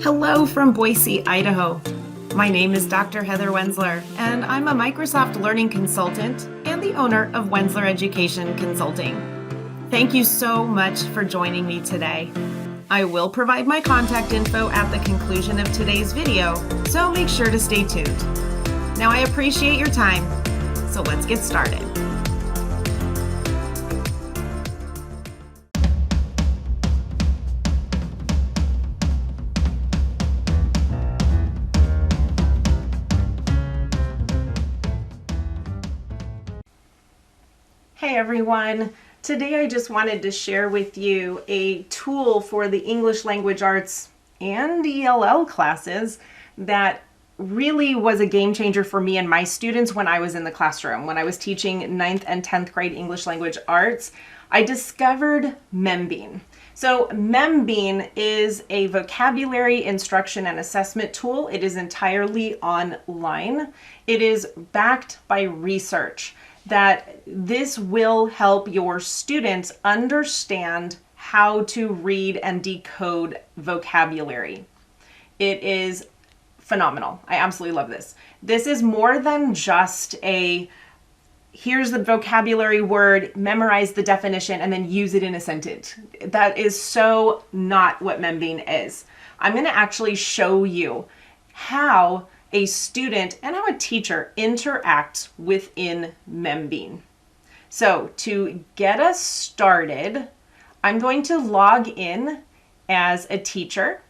Hello from Boise, Idaho. My name is Dr. Heather Wensler, and I'm a Microsoft Learning Consultant and the owner of Wensler Education Consulting. Thank you so much for joining me today. I will provide my contact info at the conclusion of today's video, so make sure to stay tuned. Now, I appreciate your time, so let's get started. Hey everyone, today I just wanted to share with you a tool for the English Language Arts and ELL classes that really was a game changer for me and my students when I was in the classroom. When I was teaching 9th and 10th grade English Language Arts, I discovered Membean. So Membean is a vocabulary instruction and assessment tool. It is entirely online. It is backed by research that this will help your students understand how to read and decode vocabulary. It is phenomenal. I absolutely love this. This is more than just here's the vocabulary word, memorize the definition, and then use it in a sentence. That is so not what Membean is. I'm going to actually show you how a student and how a teacher interacts within Membean. So to get us started, I'm going to log in as a teacher,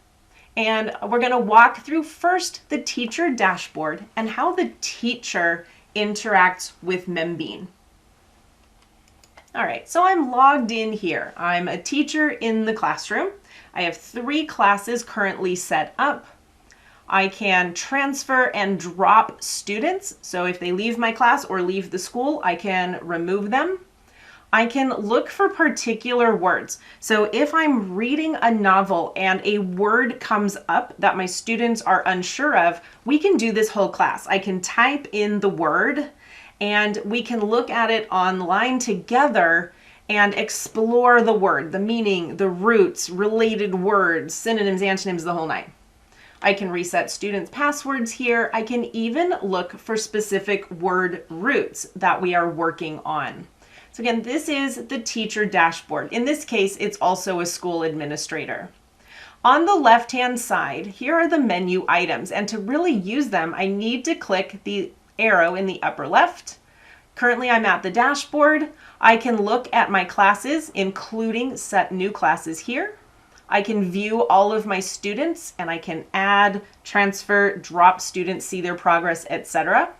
and we're going to walk through first the teacher dashboard and how the teacher interacts with Membean. All right, so I'm logged in here. I'm a teacher in the classroom. I have 3 classes currently set up. I can transfer and drop students. So if they leave my class or leave the school, I can remove them. I can look for particular words. So if I'm reading a novel and a word comes up that my students are unsure of, we can do this whole class. I can type in the word and we can look at it online together and explore the word, the meaning, the roots, related words, synonyms, antonyms, the whole nine. I can reset students' passwords here. I can even look for specific word roots that we are working on. So again, this is the teacher dashboard. In this case, it's also a school administrator. On the left-hand side, here are the menu items, and to really use them, I need to click the arrow in the upper left. Currently, I'm at the dashboard. I can look at my classes, including set new classes here. I can view all of my students, and I can add, transfer, drop students, see their progress, etc.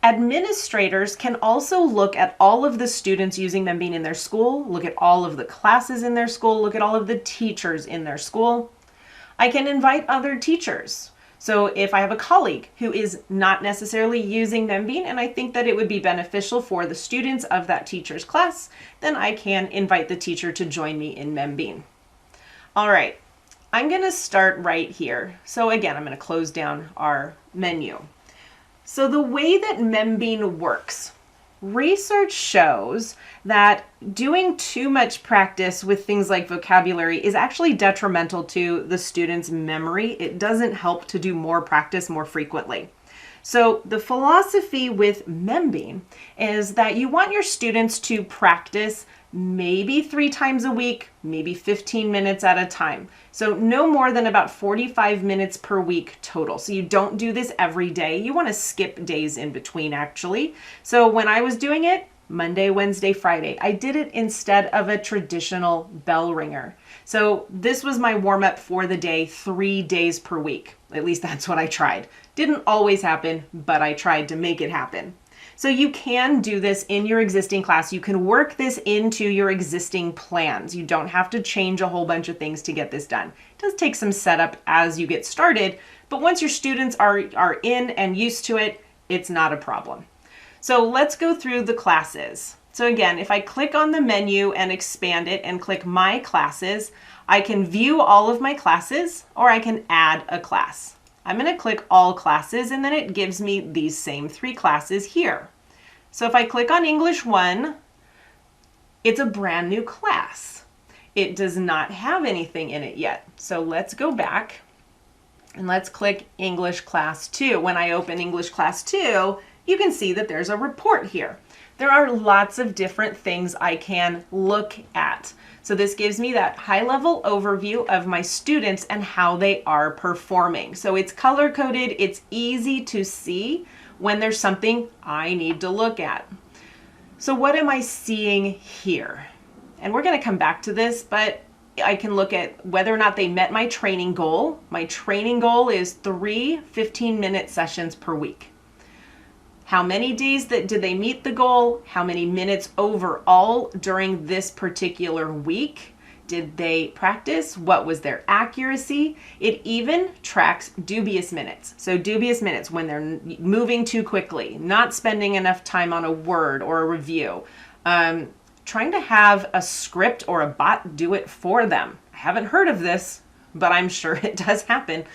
Administrators can also look at all of the students using Membean in their school, look at all of the classes in their school, look at all of the teachers in their school. I can invite other teachers. So if I have a colleague who is not necessarily using Membean and I think that it would be beneficial for the students of that teacher's class, then I can invite the teacher to join me in Membean. All right, I'm going to start right here. So again, I'm going to close down our menu. So the way that Membean works, research shows that doing too much practice with things like vocabulary is actually detrimental to the student's memory. It doesn't help to do more practice more frequently. So the philosophy with Membean is that you want your students to practice maybe 3 times a week, maybe 15 minutes at a time. So no more than about 45 minutes per week total. So you don't do this every day. You want to skip days in between actually. So when I was doing it, Monday, Wednesday, Friday, I did it instead of a traditional bell ringer. So this was my warm-up for the day, 3 days per week. At least that's what I tried. Didn't always happen, but I tried to make it happen. So you can do this in your existing class. You can work this into your existing plans. You don't have to change a whole bunch of things to get this done. It does take some setup as you get started, but once your students are in and used to it, it's not a problem. So let's go through the classes. So again, if I click on the menu and expand it and click My Classes, I can view all of my classes or I can add a class. I'm going to click All Classes and then it gives me these same 3 classes here. So if I click on English 1, it's a brand new class. It does not have anything in it yet. So let's go back And let's click English Class 2. When I open English Class 2, you can see that there's a report here. There are lots of different things I can look at. So this gives me that high-level overview of my students and how they are performing. So it's color-coded, it's easy to see when there's something I need to look at. So what am I seeing here? And we're going to come back to this, but I can look at whether or not they met my training goal. My training goal is 3 15-minute sessions per week. How many days did they meet the goal? How many minutes overall during this particular week did they practice? What was their accuracy? It even tracks dubious minutes. So dubious minutes when they're moving too quickly, not spending enough time on a word or a review. Trying to have a script or a bot do it for them. I haven't heard of this, but I'm sure it does happen.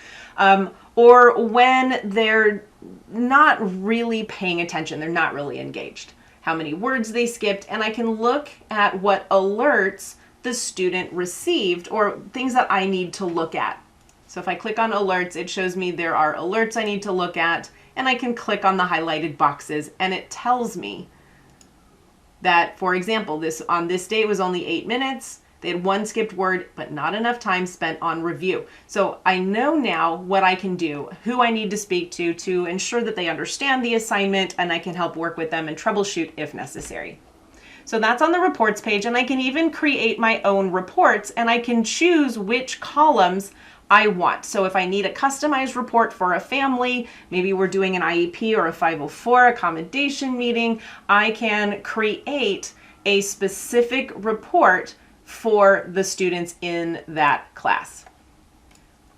Or when they're not really paying attention, they're not really engaged. How many words they skipped, and I can look at what alerts the student received or things that I need to look at. So if I click on alerts, it shows me there are alerts I need to look at, and I can click on the highlighted boxes and it tells me that, for example, on this day it was only 8 minutes. They had 1 skipped word, but not enough time spent on review. So I know now what I can do, who I need to speak to ensure that they understand the assignment, and I can help work with them and troubleshoot if necessary. So that's on the reports page, and I can even create my own reports, and I can choose which columns I want. So if I need a customized report for a family, maybe we're doing an IEP or a 504 accommodation meeting, I can create a specific report for the students in that class.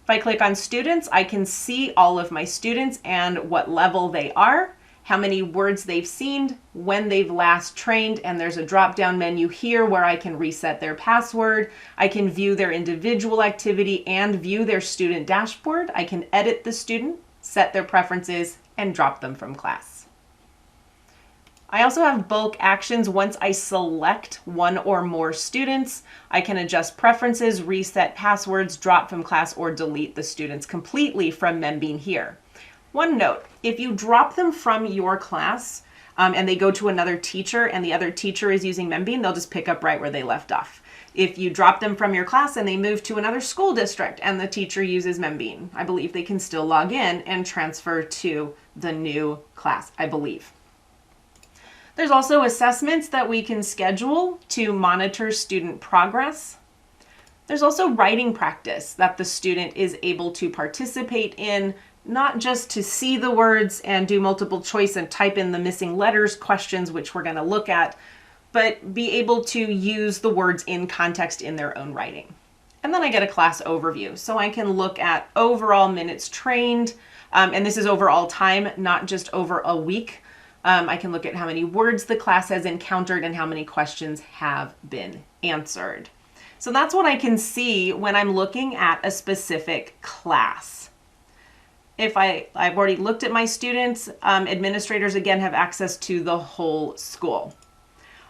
If I click on students, I can see all of my students and what level they are, how many words they've seen, when they've last trained, and there's a drop-down menu here where I can reset their password. I can view their individual activity and view their student dashboard. I can edit the student, set their preferences, and drop them from class. I also have bulk actions. Once I select one or more students, I can adjust preferences, reset passwords, drop from class, or delete the students completely from Membean here. One note, if you drop them from your class and they go to another teacher and the other teacher is using Membean, they'll just pick up right where they left off. If you drop them from your class and they move to another school district and the teacher uses Membean, I believe they can still log in and transfer to the new class, I believe. There's also assessments that we can schedule to monitor student progress. There's also writing practice that the student is able to participate in, not just to see the words and do multiple choice and type in the missing letters questions, which we're going to look at, but be able to use the words in context in their own writing. And then I get a class overview. So I can look at overall minutes trained, and this is overall time, not just over a week. I can look at how many words the class has encountered and how many questions have been answered. So that's what I can see when I'm looking at a specific class. If I've already looked at my students, administrators again have access to the whole school.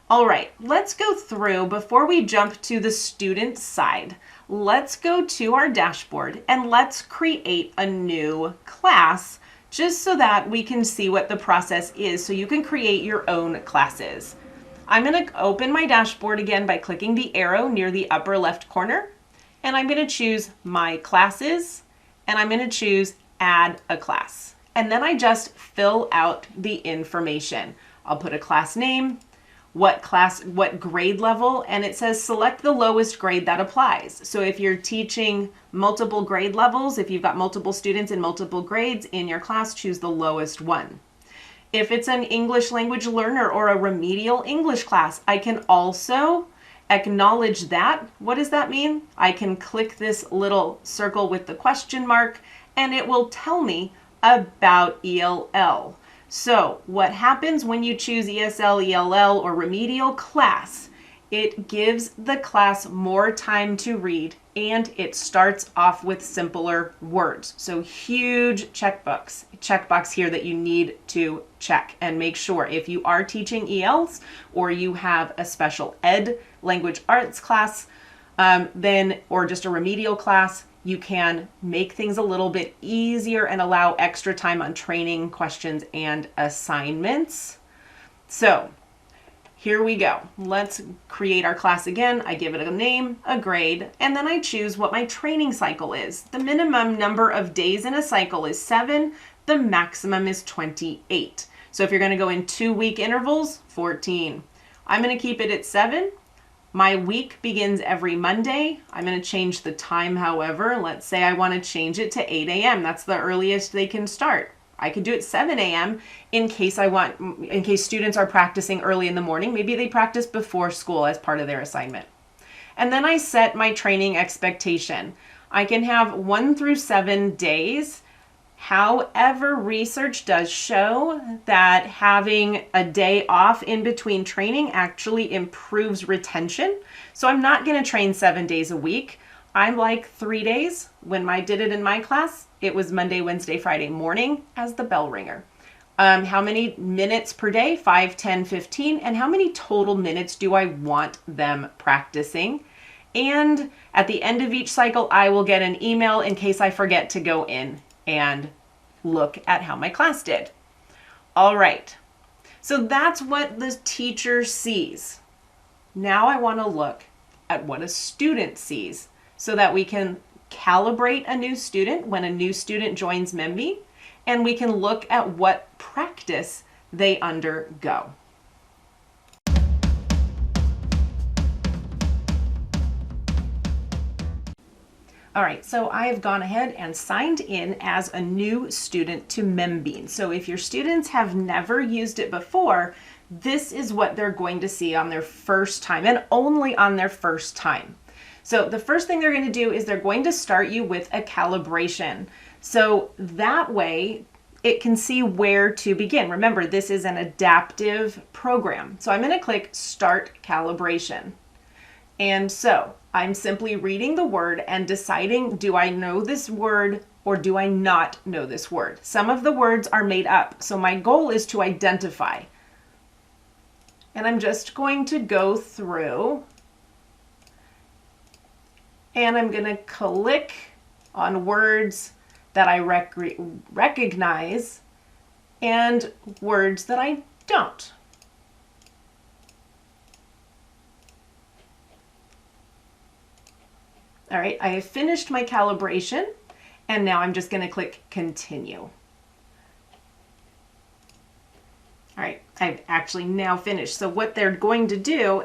All right, let's go through, before we jump to the student side, let's go to our dashboard and let's create a new class just so that we can see what the process is so you can create your own classes. I'm going to open my dashboard again by clicking the arrow near the upper left corner, and I'm going to choose My Classes, and I'm going to choose Add a Class. And then I just fill out the information. I'll put a class name, what class, what grade level, and it says select the lowest grade that applies. So if you're teaching multiple grade levels, if you've got multiple students in multiple grades in your class, choose the lowest one. If it's an English language learner or a remedial English class, I can also acknowledge that. What does that mean? I can click this little circle with the question mark and it will tell me about ELL. So what happens when you choose ESL, ELL, or remedial class? It gives the class more time to read and it starts off with simpler words. So huge checkbox here that you need to check and make sure if you are teaching ELs or you have a special ed language arts class, or just a remedial class, you can make things a little bit easier and allow extra time on training, questions, and assignments. So here we go. Let's create our class again. I give it a name, a grade, and then I choose what my training cycle is. The minimum number of days in a cycle is 7. The maximum is 28. So if you're going to go in 2-week intervals, 14. I'm going to keep it at 7. My week begins every Monday. I'm going to change the time, however. Let's say I want to change it to 8 a.m. That's the earliest they can start. I could do it 7 a.m. in case students are practicing early in the morning. Maybe they practice before school as part of their assignment. And then I set my training expectation. I can have 1 through 7 days. However, research does show that having a day off in between training actually improves retention. So I'm not going to train 7 days a week. I like 3 days. When I did it in my class, it was Monday, Wednesday, Friday morning as the bell ringer. How many minutes per day? 5, 10, 15. And how many total minutes do I want them practicing? And at the end of each cycle, I will get an email in case I forget to go in and look at how my class did. All right, so that's what the teacher sees. Now I want to look at what a student sees so that we can calibrate a new student when a new student joins Membean, and we can look at what practice they undergo. All right, so I have gone ahead and signed in as a new student to Membean. So if your students have never used it before, this is what they're going to see on their first time, and only on their first time. So the first thing they're going to do is they're going to start you with a calibration. So that way it can see where to begin. Remember, this is an adaptive program. So I'm going to click Start Calibration. And so I'm simply reading the word and deciding, do I know this word or do I not know this word? Some of the words are made up, so my goal is to identify. And I'm just going to go through and I'm going to click on words that I recognize and words that I don't. All right, I have finished my calibration, and now I'm just going to click Continue. All right, I've actually now finished. So what they're going to do,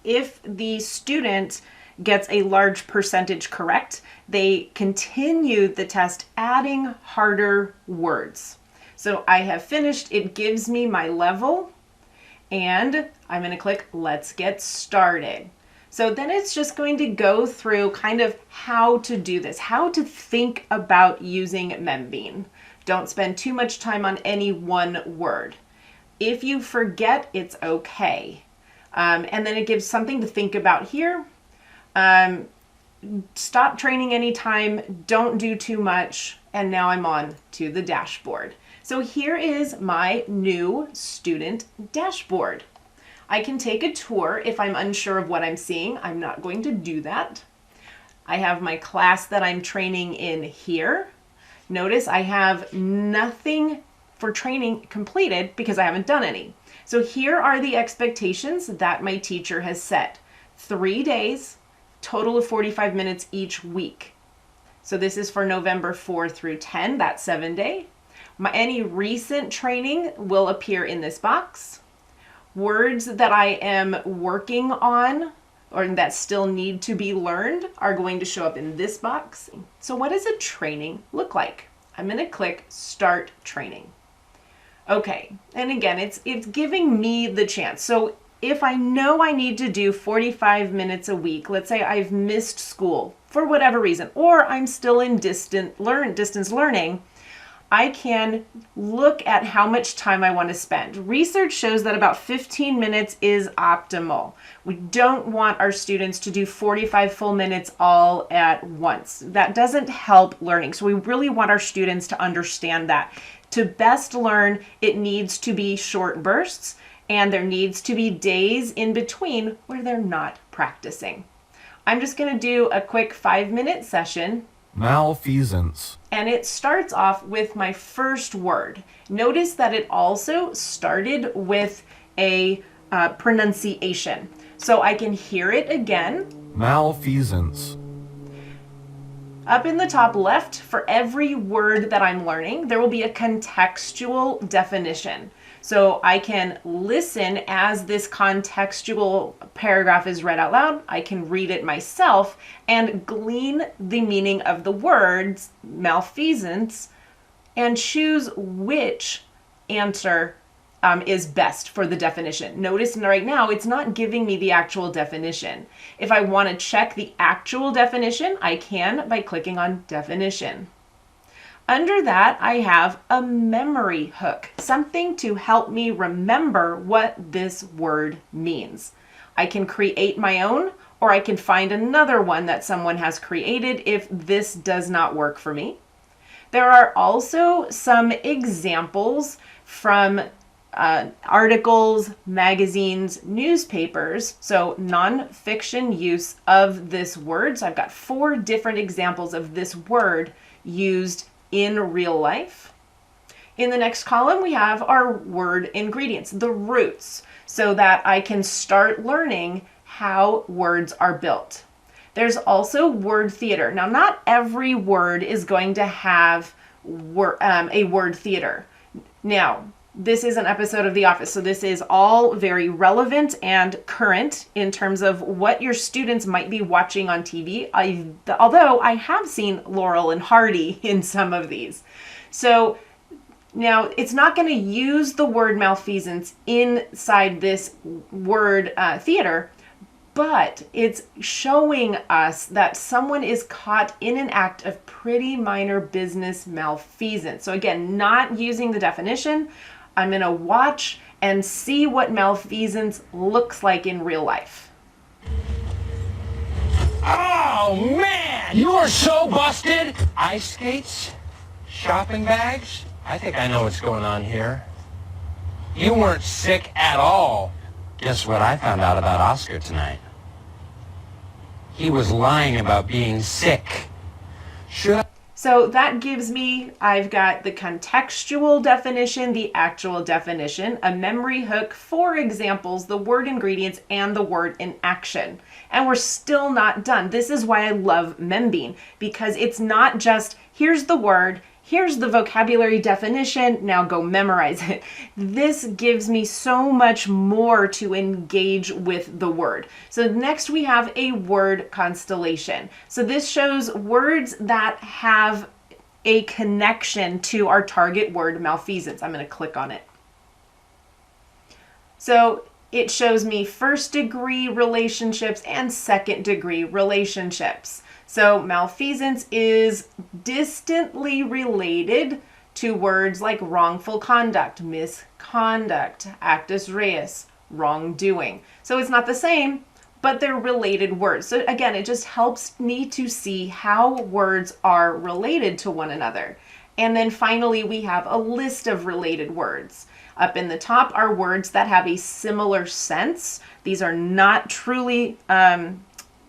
if the student gets a large percentage correct, they continue the test adding harder words. So I have finished. It gives me my level, and I'm going to click Let's Get Started. So then it's just going to go through kind of how to do this, how to think about using Membean. Don't spend too much time on any one word. If you forget, it's okay. And then it gives something to think about here. Stop training anytime, don't do too much, and now I'm on to the dashboard. So here is my new student dashboard. I can take a tour if I'm unsure of what I'm seeing. I'm not going to do that. I have my class that I'm training in here. Notice I have nothing for training completed because I haven't done any. So here are the expectations that my teacher has set. 3 days, total of 45 minutes each week. So this is for November 4 through 10, that's 7 day. Any recent training will appear in this box. Words that I am working on or that still need to be learned are going to show up in this box. So what does a training look like? I'm going to click Start Training. Okay, and again, it's giving me the chance. So if I know I need to do 45 minutes a week, let's say I've missed school for whatever reason, or I'm still in distance learning, I can look at how much time I want to spend. Research shows that about 15 minutes is optimal. We don't want our students to do 45 full minutes all at once. That doesn't help learning. So we really want our students to understand that. To best learn, it needs to be short bursts, and there needs to be days in between where they're not practicing. I'm just going to do a quick 5-minute session. Malfeasance. And it starts off with my first word. Notice that it also started with a pronunciation. So I can hear it again. Malfeasance. Up in the top left, for every word that I'm learning, there will be a contextual definition. So I can listen as this contextual paragraph is read out loud. I can read it myself and glean the meaning of the words malfeasance and choose which answer is best for the definition. Notice right now it's not giving me the actual definition. If I want to check the actual definition, I can by clicking on definition. Under that, I have a memory hook, something to help me remember what this word means. I can create my own, or I can find another one that someone has created if this does not work for me. There are also some examples from articles, magazines, newspapers, so non-fiction use of this word. So I've got 4 different examples of this word used in real life. In the next column, we have our word ingredients, the roots, so that I can start learning how words are built. There's also word theater. Now, not every word is going to have a word theater. Now, this is an episode of The Office, so this is all very relevant and current in terms of what your students might be watching on TV, although I have seen Laurel and Hardy in some of these. So now it's not going to use the word malfeasance inside this word theater, but it's showing us that someone is caught in an act of pretty minor business malfeasance. So again, not using the definition, I'm going to watch and see what malfeasance looks like in real life. Oh, man! You are so busted! Ice skates? Shopping bags? I think I know what's going on here. You weren't sick at all. Guess what I found out about Oscar tonight? He was lying about being sick. So that gives me, I've got the contextual definition, the actual definition, a memory hook, 4 examples, the word ingredients, and the word in action. And we're still not done. This is why I love Membean, because it's not just, here's the word, here's the vocabulary definition, now go memorize it. This gives me so much more to engage with the word. So next we have a word constellation. So this shows words that have a connection to our target word malfeasance. I'm going to click on it. So it shows me 1st degree relationships and 2nd degree relationships. So malfeasance is distantly related to words like wrongful conduct, misconduct, actus reus, wrongdoing. So it's not the same, but they're related words. So again, it just helps me to see how words are related to one another. And then finally, we have a list of related words. Up in the top are words that have a similar sense. These are not truly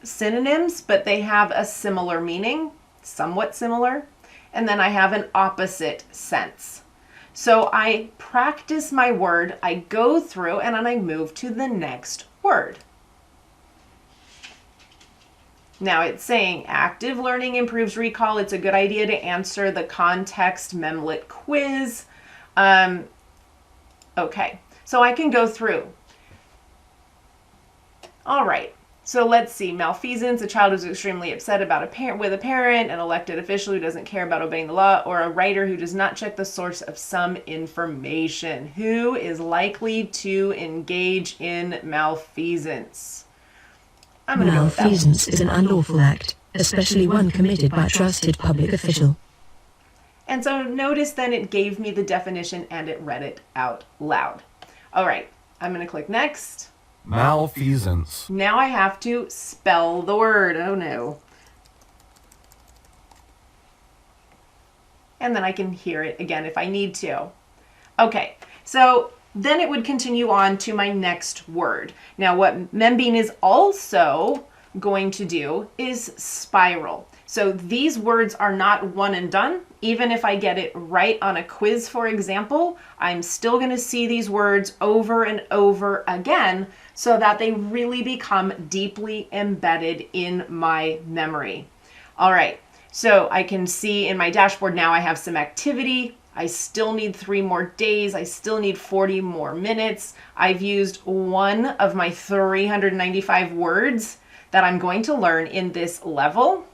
synonyms, but they have a similar meaning, somewhat similar. And then I have an opposite sense. So I practice my word, I go through, and then I move to the next word. Now it's saying active learning improves recall. It's a good idea to answer the context Memlet quiz. Okay, so I can go through. All right. So let's see, malfeasance, a child who's extremely upset about a parent, an elected official who doesn't care about obeying the law, or a writer who does not check the source of some information. Who is likely to engage in malfeasance? I'm going to go with that. Malfeasance is an unlawful act, especially one committed by a trusted public official. And so notice then it gave me the definition and it read it out loud. All right, I'm going to click next. Malfeasance. Now I have to spell the word. Oh no. And then I can hear it again if I need to. Okay, so then it would continue on to my next word. Now what Membean is also going to do is spiral. So these words are not one and done. Even if I get it right on a quiz, for example, I'm still going to see these words over and over again so that they really become deeply embedded in my memory. All right, so I can see in my dashboard now I have some activity. I still need 3 more days. I still need 40 more minutes. I've used one of my 395 words that I'm going to learn in this level.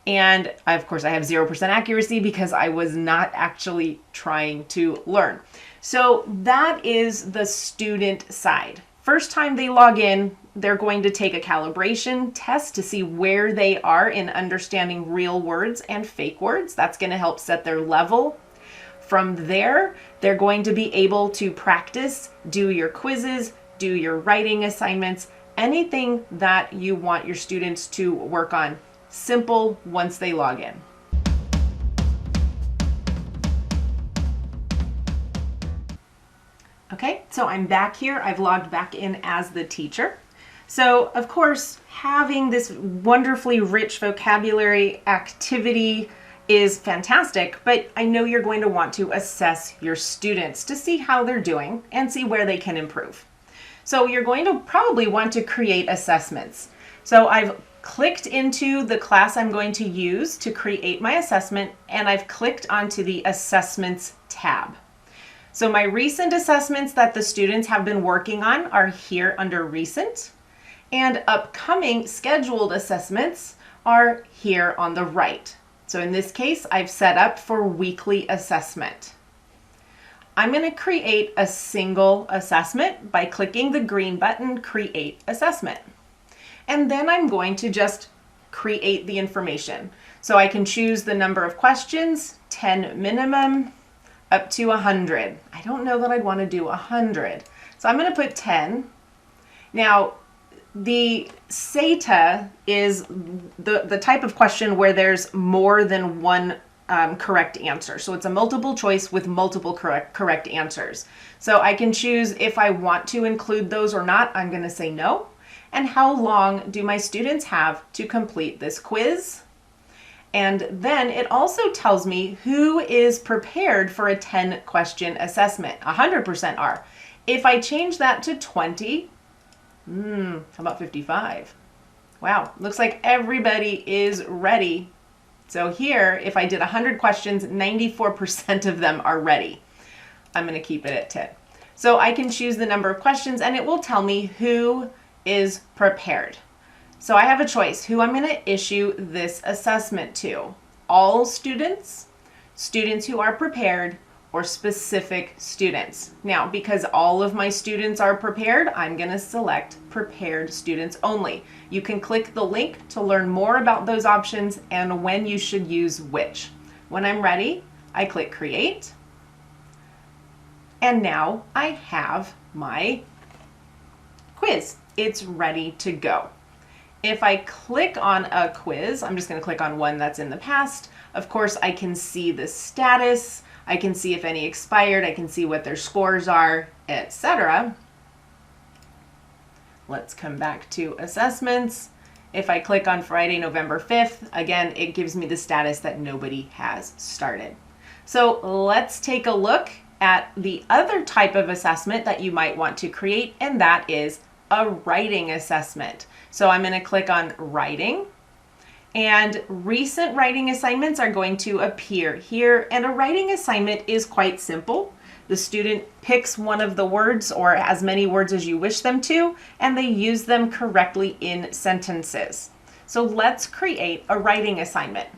And of course I have 0% accuracy because I was not actually trying to learn. So that is the student side. First time they log in, they're going to take a calibration test to see where they are in understanding real words and fake words. That's going to help set their level. From there, they're going to be able to practice, do your quizzes, do your writing assignments, anything that you want your students to work on. Simple once they log in. Okay, so I'm back here. I've logged back in as the teacher. So of course, having this wonderfully rich vocabulary activity is fantastic, but I know you're going to want to assess your students to see how they're doing and see where they can improve. So you're going to probably want to create assessments. So I've clicked into the class I'm going to use to create my assessment, and I've clicked onto the Assessments tab. So my recent assessments that the students have been working on are here under Recent, and upcoming scheduled assessments are here on the right. So in this case, I've set up for weekly assessment. I'm going to create a single assessment by clicking the green button, Create Assessment. And then I'm going to just create the information. So I can choose the number of questions, 10 minimum, up to 100. I don't know that I'd want to do 100. So I'm going to put 10. Now, the SATA is the type of question where there's more than one correct answer. So it's a multiple choice with multiple correct answers. So I can choose if I want to include those or not. I'm going to say no. And how long do my students have to complete this quiz? And then it also tells me who is prepared for a 10-question assessment. 100% are. If I change that to 20, how about 55? Wow, looks like everybody is ready. So here, if I did 100 questions, 94% of them are ready. I'm going to keep it at 10. So I can choose the number of questions and it will tell me who is prepared. So I have a choice who I'm going to issue this assessment to. All students, students who are prepared, or specific students. Now, because all of my students are prepared, I'm going to select prepared students only. You can click the link to learn more about those options and when you should use which. When I'm ready, I click create. And now I have my quiz. It's ready to go. If I click on a quiz, I'm just going to click on one that's in the past. Of course, I can see the status. I can see if any expired. I can see what their scores are, etc. Let's come back to assessments. If I click on Friday, November 5th, again, it gives me the status that nobody has started. So let's take a look at the other type of assessment that you might want to create, and that is a writing assessment. So I'm going to click on writing, and recent writing assignments are going to appear here. And a writing assignment is quite simple. The student picks one of the words or as many words as you wish them to, and they use them correctly in sentences. So let's create a writing assignment.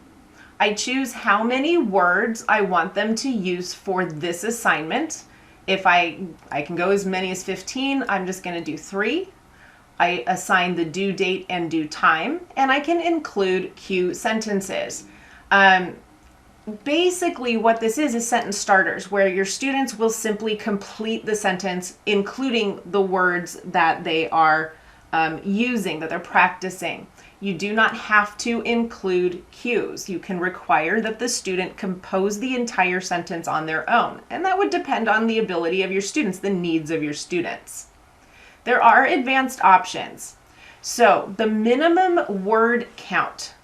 I choose how many words I want them to use for this assignment. If I can go as many as 15, I'm just going to do 3. I assign the due date and due time, and I can include cue sentences. Basically what this is sentence starters, where your students will simply complete the sentence, including the words that they are using, that they're practicing. You do not have to include cues. You can require that the student compose the entire sentence on their own, and that would depend on the ability of your students, the needs of your students. There are advanced options. So the minimum word count,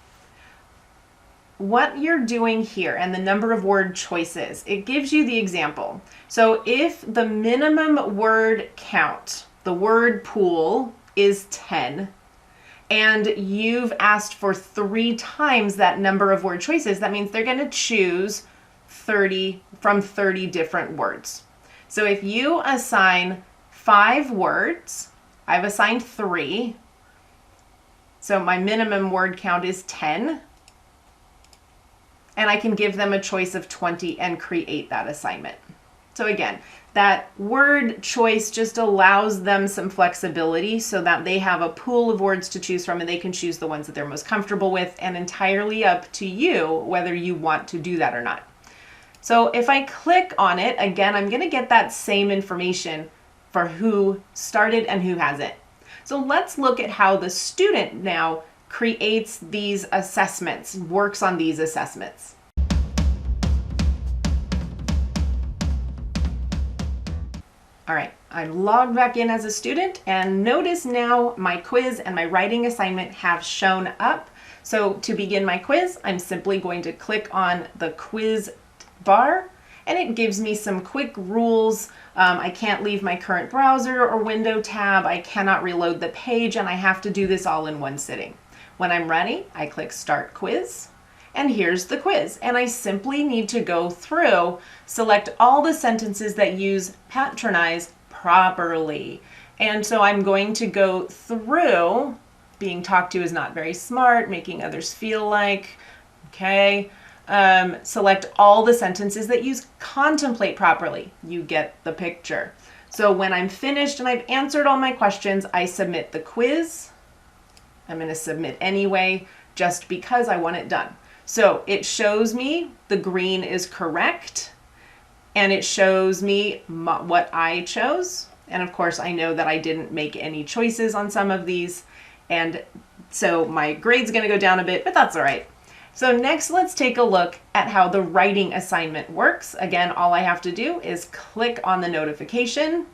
what you're doing here and the number of word choices, it gives you the example. So if the minimum word count, the word pool is 10, and you've asked for 3 times that number of word choices, that means they're going to choose 30 from 30 different words. So if you assign 5 words, I've assigned 3, so my minimum word count is 10, and I can give them a choice of 20 and create that assignment. So again, that word choice just allows them some flexibility so that they have a pool of words to choose from and they can choose the ones that they're most comfortable with, and entirely up to you whether you want to do that or not. So if I click on it, again, I'm going to get that same information for who started and who hasn't. So let's look at how the student now creates these assessments, works on these assessments. All right, I'm logged back in as a student, and notice now my quiz and my writing assignment have shown up. So to begin my quiz, I'm simply going to click on the quiz bar, and it gives me some quick rules. I can't leave my current browser or window tab. I cannot reload the page, and I have to do this all in one sitting. When I'm ready, I click Start Quiz, and here's the quiz. And I simply need to go through, select all the sentences that use patronize properly. And so I'm going to go through, being talked to is not very smart, making others feel like, okay. Select all the sentences that use contemplate properly. You get the picture. So when I'm finished and I've answered all my questions, I submit the quiz. I'm going to submit anyway, just because I want it done. So it shows me the green is correct, and it shows me what I chose. And of course, I know that I didn't make any choices on some of these, and so my grade's going to go down a bit, but that's all right. So next, let's take a look at how the writing assignment works. Again, all I have to do is click on the notification.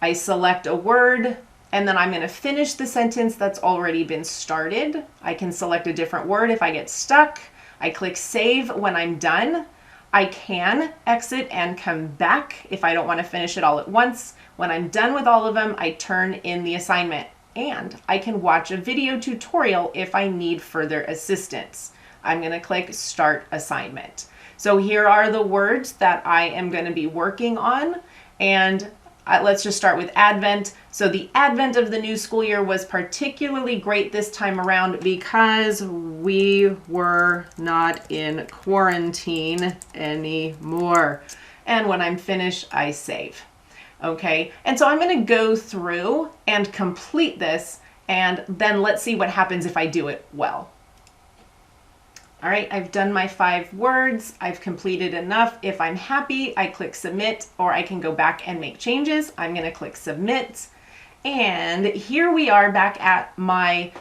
I select a word, and then I'm going to finish the sentence that's already been started. I can select a different word if I get stuck. I click save when I'm done. I can exit and come back if I don't want to finish it all at once. When I'm done with all of them, I turn in the assignment, and I can watch a video tutorial if I need further assistance. I'm going to click Start Assignment. So here are the words that I am going to be working on, and let's just start with Advent. So the advent of the new school year was particularly great this time around because we were not in quarantine anymore. And when I'm finished, I save. Okay, and so I'm going to go through and complete this, and then let's see what happens if I do it well. All right, I've done my 5 words. I've completed enough. If I'm happy, I click submit, or I can go back and make changes. I'm going to click submit. And here we are back at my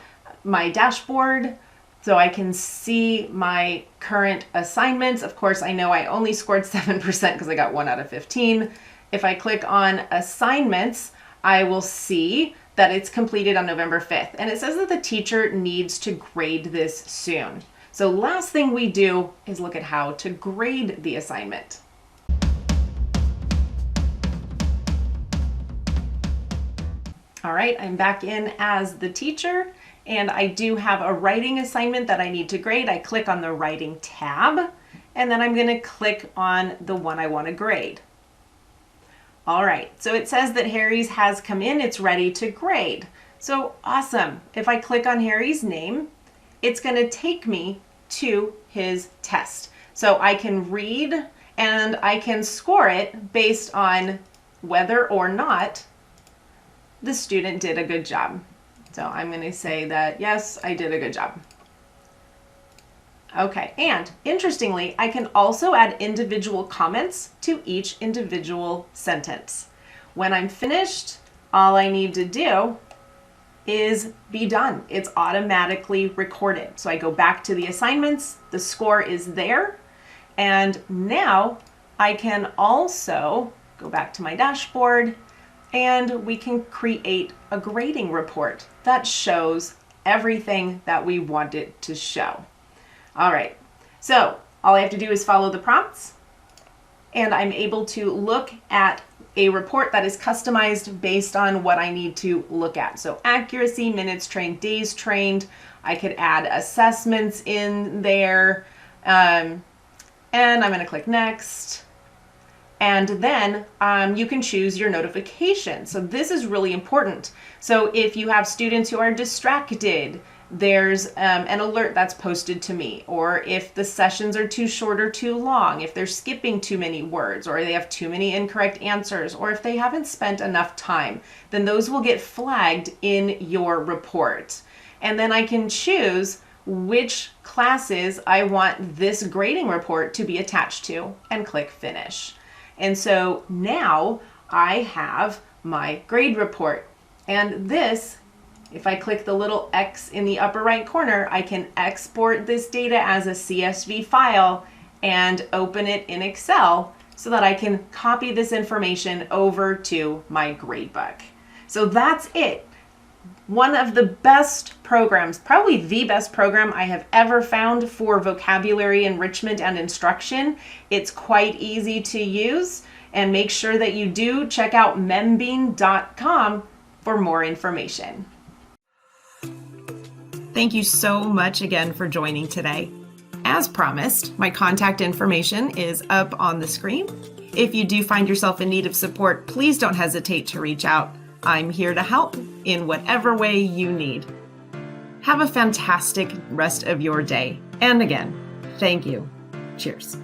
dashboard. So I can see my current assignments. Of course, I know I only scored 7% because I got 1 out of 15. If I click on assignments, I will see that it's completed on November 5th. And it says that the teacher needs to grade this soon. So last thing we do is look at how to grade the assignment. All right, I'm back in as the teacher, and I do have a writing assignment that I need to grade. I click on the writing tab, and then I'm going to click on the one I want to grade. All right, so it says that Harry's has come in. It's ready to grade. So awesome. If I click on Harry's name, it's going to take me to his test. So I can read and I can score it based on whether or not the student did a good job. So I'm going to say that, yes, I did a good job. Okay, and interestingly, I can also add individual comments to each individual sentence. When I'm finished, all I need to do is be done. It's automatically recorded. So I go back to the assignments, the score is there, and now I can also go back to my dashboard and we can create a grading report that shows everything that we want it to show. All right, so all I have to do is follow the prompts, and I'm able to look at a report that is customized based on what I need to look at. So accuracy, minutes trained, days trained. I could add assessments in there. And I'm going to click next. And then you can choose your notification. So this is really important. So if you have students who are distracted, there's an alert that's posted to me. Or if the sessions are too short or too long, if they're skipping too many words, or they have too many incorrect answers, or if they haven't spent enough time, then those will get flagged in your report. And then I can choose which classes I want this grading report to be attached to and click finish. And so now I have my grade report. And this, if I click the little X in the upper right corner, I can export this data as a CSV file and open it in Excel so that I can copy this information over to my gradebook. So that's it. One of the best programs, probably the best program I have ever found for vocabulary enrichment and instruction. It's quite easy to use, and make sure that you do check out membean.com for more information. Thank you so much again for joining today. As promised, my contact information is up on the screen. If you do find yourself in need of support, please don't hesitate to reach out. I'm here to help in whatever way you need. Have a fantastic rest of your day. And again, thank you. Cheers.